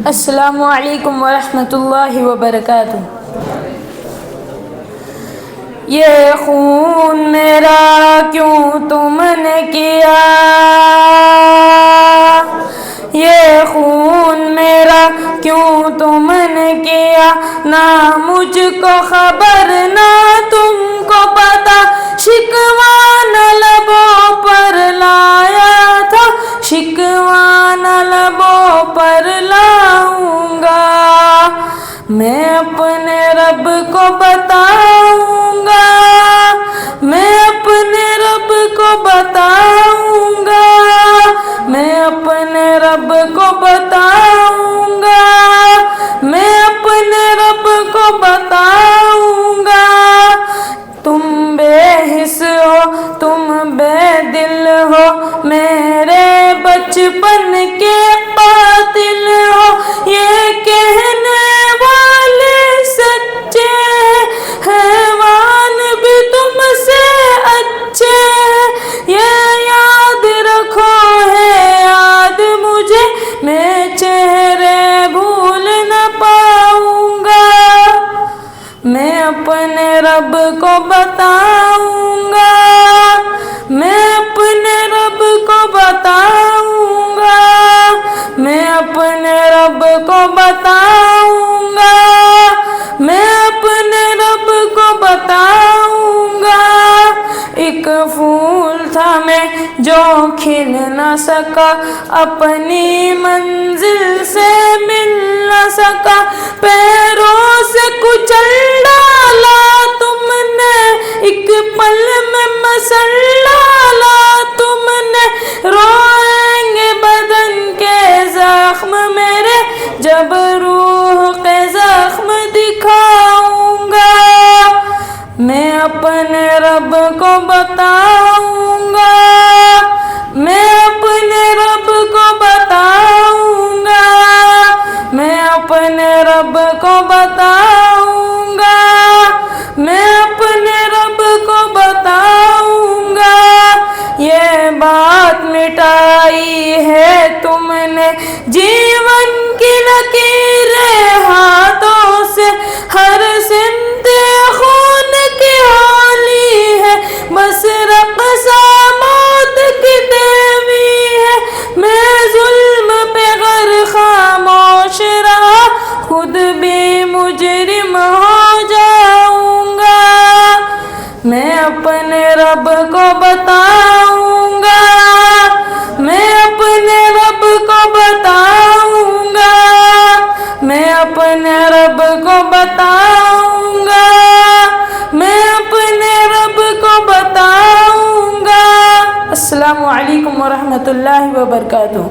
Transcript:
السلام علیکم ورحمۃ اللہ وبرکاتہ۔ یہ خون میرا کیوں تم نے کیا، یہ خون میرا کیوں تم نے کیا، نہ مجھ کو خبر نہ تم کو پتا، شکوان لبوں پر لایا تھا، شکوان لبوں پر لاؤں گا، میں اپنے رب کو بتاؤں گا، میں اپنے رب کو بتاؤں گا، میں اپنے رب کو بتاؤں گا، میں اپنے رب کو بتاؤں گا۔ تم بے حس ہو، تم بے دل ہو، میرے بچپن کے قاتل ہو، یہ کہنے والے سچے ہیں، حیوان بھی تم سے اچھے ہیں، یہ یاد رکھو ہے یاد مجھے، میں چہرے بھول نہ پاؤں گا، میں اپنے رب کو بتاؤں گا، میں اپنے رب کو بتاؤں گا، میں اپنے رب کو بتاؤں گا، میں اپنے رب کو بتاؤں گا۔ ایک پھول تھا میں جو کھل نہ سکا، اپنی منزل سے مل نہ سکا، پیروں سے کچل ڈالا تم نے، ایک پل میں مسل ڈالا تم نے، روئیں گے بدن کے زخم میرے، جب روح کے زخم دکھاؤں گا، میں اپنے رب کو بتاؤں گا، میں اپنے رب کو بتاؤں گا، میں اپنے رب کو بتاؤں گا، میں اپنے رب کو بتاؤں گا۔ یہ بات مٹائی ہے تم نے جیون کی لکیریں ہاتھوں سے، ہر سمت خون کی ہولی ہے، بس رقص موت کی دیوی ہے، میں ظلم پہ غرق خاموش رہا، خود بھی مجرم ہو جاؤں گا، میں اپنے رب کو بتاؤں گا، میں اپنے رب کو بتاؤں گا، میں اپنے رب کو بتاؤں گا، میں اپنے رب کو بتاؤں گا۔ السلام علیکم ورحمۃ اللہ وبرکاتہ۔